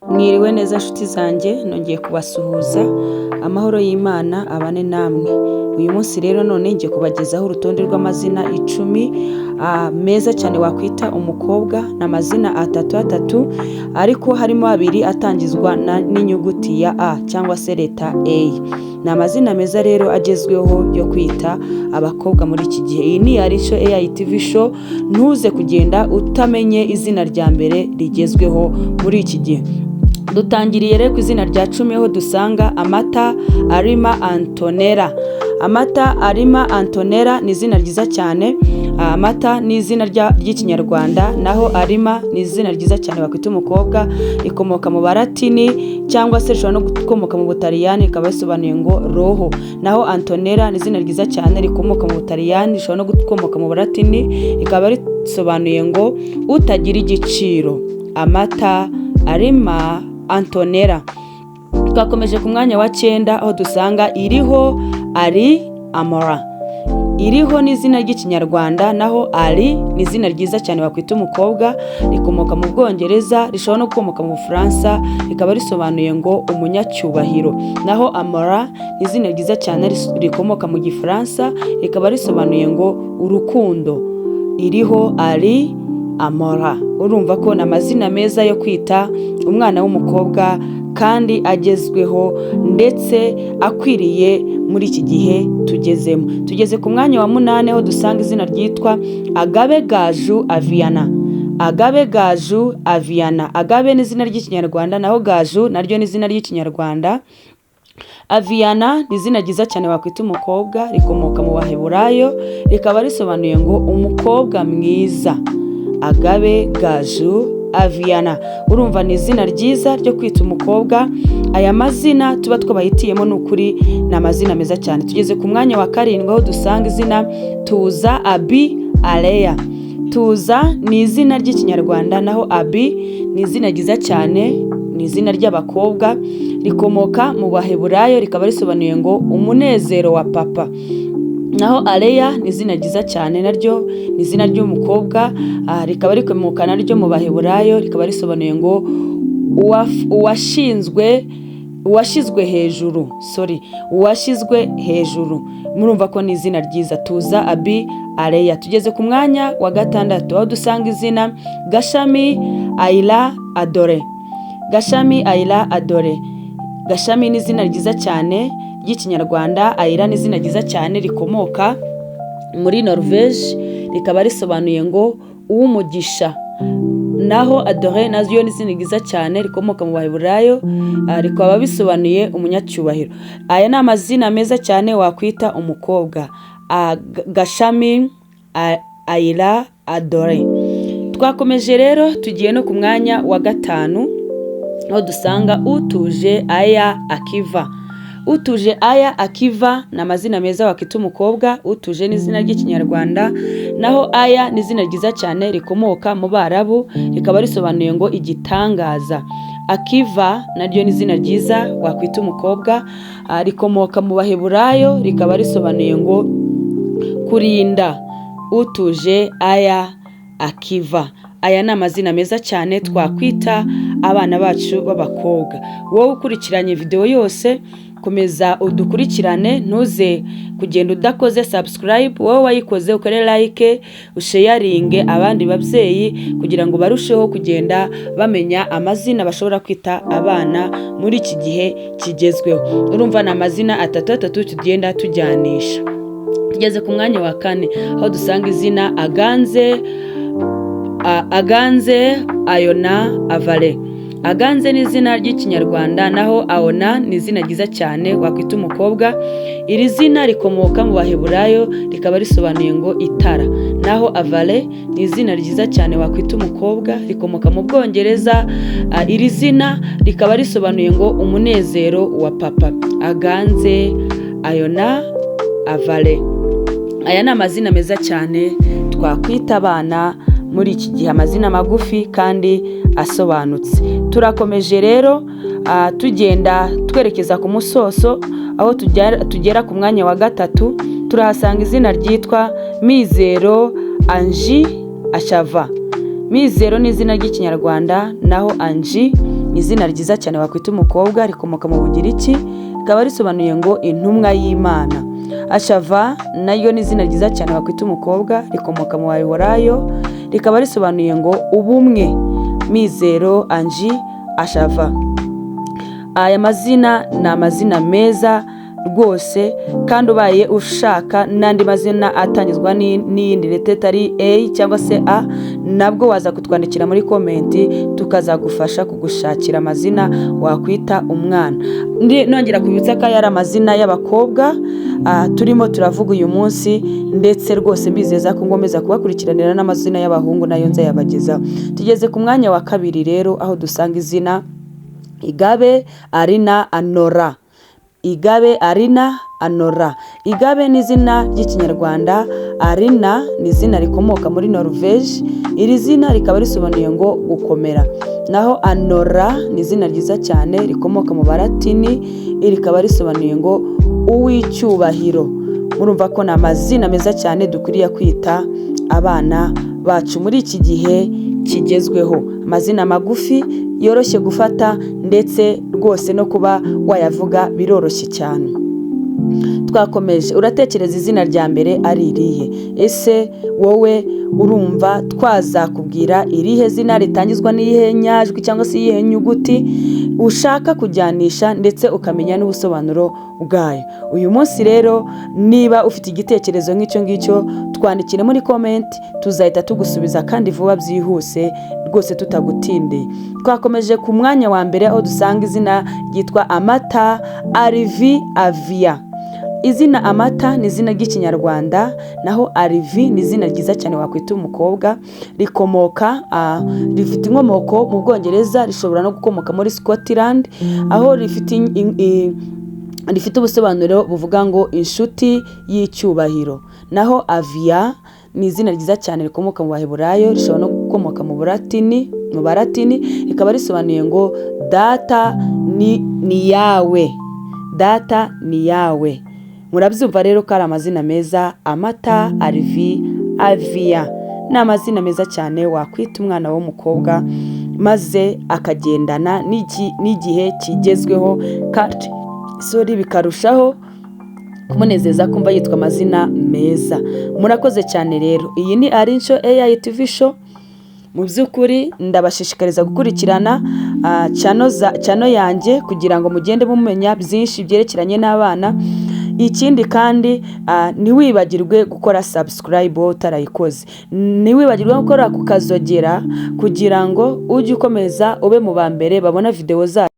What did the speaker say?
Mwiriwe neza nshuti zanjye, nongeye kubasuhuza. Amahoro y'Imana abane namwe. Uyu munsi rero none ngiye kubagezaho urutonde rw'amazina 10 meza cyane wakwita umukobwa. N'amazina atatu ariko harimo abiri atangizwa n'inyuguti ya A cyangwa se leta A. Ni amazina meza rero agezweho yo kwita abakobwa muri iki gihe. Iyi ni Arisho AI TV show. Ntuze kugenda utamenye izina rya mbere rigezweho muri iki gihe. Dutangiriye rero ku izina rya 10 aho dusanga Amata Arima Antonella. Amata Arima Antonella ni izina ryiza cyane. Amata ni izina ry'ikinyarwanda, naho Arima ni izina ryiza cyane bakwita umukobwa. Ikomoka mu Baratini cyangwa se rishobora no gukomoka mu Butaliyani, ikaba bisobanuye ngo roho. Naho Antonella ni izina ryiza cyane rikomoka mu Butaliyani, rishobora no gukomoka mu Baratini, ikaba risobanuye ngo utagira igiciro. Amata Arima Antonella. Twakomeje ku mwanya wa 9 aho dusanga Iriho Ari Amora. Iriho ni izina ry'ikinyarwanda, naho Ari ni izina ryiza cyane bakwita umukobwa. Rikomoka mu Bwongereza, rishobora no gukomoka mu Bufaransa, rikaba risobanuye ngo umunyacyubahiro. Naho Amora ni izina ryiza cyane rikomoka mu Gifaransa, rikaba risobanuye ngo urukundo. Iriho Ari Amora. Urumva ko ni amazina meza yo kwita umwana w'umukobwa kandi agezweho ndetse akwiriye muri iki gihe tugezemo. Tugeze ku mwanya wa 8 aho dusanga izina ryitwa Agabe Gaju Aviana. Agabe Gaju Aviana. Agabe ni izina ry'ikinyarwanda, naho Gaju naryo ni izina ry'ikinyarwanda. Aviana ni izina ryiza cyane wakwita umukobwa, rikomoka mu Baheburayo, rikaba risobanuye ngo umukobwa mwiza. Agabe Gaju Aviana. Urumva ni izina ryiza ryo kwita umukobwa. Aya mazina tuba twabahitiyemo n'ukuri ni amazina meza cyane. Tugeze ku mwanya wa 7 aho dusanga izina Tuza Abi Aleya. Tuza ni izina ry'ikinyarwanda, naho Abi ni izina ryiza cyane, ni izina ry'abakobwa, rikomoka mu Baheburayo, rikaba risobanuye ngo umunezero wa papa. Naho Aleya ni izina ryiza cyane, naryo ni izina ry'umukobwa, rikaba rikomoka naryo mu Baheburayo, rikaba risobanuye ngo uwashyizwe hejuru. Murumva ko ni izina ryiza. Tuza Abi Aleya. Tugeze ku mwanya wa 6 aho dusanga izina Gashami Aila Adore. Gashami Aila Adore. Gashami ni izina ryiza cyane ry'ikinyarwanda, Aila ni izina ryiza cyane rikomoka muri Norvège, rikaba risobanuye ngo uw'umugisha. Naho Adore nazo ni izina ryiza cyane rikomoka mu Baheburayo, rikaba bisobanuye umunyacyubahiro. Aya ni amazina meza cyane wakwita umukobwa. Gashami Aila Adore. Twakomeje rero tugiye no ku mwanya wa 5 aho dusanga Utuje Aya Akiva. Utuje Aya Akiva ni amazina meza wakwita umukobwa. Utuje ni izina ry'ikinyarwanda, naho Aya ni izina ryiza cyane rikomoka mu Barabu, rikaba risobanuye ngo igitangaza. Akiva naryo ni izina ryiza wakwita umukobwa, rikomoka mu Baheburayo, rikaba risobanuye ngo kurinda. Utuje Aya Akiva. Aya ni amazina meza cyane twakwita abana bacu b'abakobwa. Wowe ukurikiranye video yose, komeza udukurikirane, ntuze kugenda udakoze subscribe. Wowe wayikoze ukore like, usharinge abandi babyeyi kugira ngo barusheho kugenda bamenya amazina bashobora kwita abana muri iki gihe kigezweho. Urumva na amazina atatu tugenda tujyanisha. Tugeze ku mwanya wa 4 aho dusanga izina Aganze Ayona Avale. Aganze ni izina ry'ikinyarwanda, naho Aona ni izina ryiza cyane wakwita umukobwa. Iri zina rikomoka mu Baheburayo, rikaba risobanuye ngo itara. Naho Avale ni izina ryiza cyane wakwita umukobwa, rikomoka mu Bwongereza. Iri zina rikaba risobanuye ngo umunezero wa papa. Aganze Ayona Avale. Aya ni amazina meza cyane twakwita abana muri iki gihe, amazina magufi kandi asobanutse. Turakomeje rero tugenda twerekeza ku musoso aho tugera ku mwanya wa 3. Turahasanga izina ryitwa Mizero Anji Ashava. Mizero ni izina ry'ikinyarwanda, naho Anji izina ryiza cyane wakwita umukobwa, rikomoka mu Bugiriki, rikaba risobanuye ngo intumwa y'Imana. Ashava nayo ni izina ryiza cyane wakwita umukobwa, rikomoka mu Baheburayo, rikaba risobanuye ngo ubumwe. Mizero, Anji, Ashava. Aya mazina ni amazina meza rwose, kandi ubaye ushaka n'andi mazina atangizwa n'iyindi leta itari A cyangwa se A, nabwo waza kutwandikira muri komenti tukazagufasha kugushakira amazina wakwita umwana. Nongera kubibutsa ko ari amazina y'abakobwa turimo turavuga uyu munsi, ndetse rwose mbizeza ko ngomeza kubakurikiranira n'amazina y'abahungu nayo nzayabageza. Tugeze ku mwanya wa kabiri rero, aho dusanga izina Igabe Arina Anora. Igabe Arina Anora. Igabe ni izina ry'ikinyarwanda, Arina ni izina rikomoka muri Norvège, iri zina rikaba risobanuye ngo gukomera. Naho Anora ni izina ryiza cyane rikomoka mu Baratini, iri rikaba risobanuye ngo uw'icyubahiro. Murumva ko ni amazina meza cyane dukwiriye kwita abana bacu muri iki gihe kigezweho. Amazina magufi yoroshye gufata, ndetse rwose no kuba wayavuga biroroshye cyane. Twakomeje, uratekereza izina rya mbere ari irihe? Ese wowe urumva twazakubwira irihe zina ritangizwa n'iyihe nyajwi cyangwa se iyihe nyuguti ushaka kujyanisha, ndetse ukamenya n'ubusobanuro bwayo? Uyu munsi rero, niba ufite igitekerezo nk'icyo ngicyo, twandikire muri komenti, tuzahita tugusubiza kandi vuba byihuse rwose tutagutindiye. Twakomeje ku mwanya wa mbere, aho dusanga izina ryitwa Amata Arivi Avia. Izina Amata ni izina ry'ikinyarwanda, naho Arivi ni izina ryiza cyane wakwita umukobwa, rifite inkomoko mu Bwongereza, rishobora no gukomoka muri Scotland, aho rifite ubusobanuro buvuga ngo inshuti y'icyubahiro. Naho Avia ni izina ryiza cyane rikomoka mu Baheburayo, rishobora no gukomoka mu Baratini, rikaba risobanuye ngo data ni yawe. Data ni yawe. Murabyumva rero ko ari amazina meza, Amata, Arivi, Avia. Ni amazina meza cyane wakwita umwana w'umukobwa, maze akagendana n'igihe kigezweho, bikarushaho kumunezeza kumva yitwa amazina meza. Murakoze cyane rero. Iyi ni Arinsho AI TV show. Mu by'ukuri ndabashishikariza gukurikirana channel yanjye kugira ngo mugende mumenya byinshi byerekeranye n'abana. Ikindi kandi ntiwibagirwe gukora subscribe utarayikoze, ntiwibagirwe gukora ku kazogera kugira ngo ujye ukomeza ube mu ba mbere babona video zacu.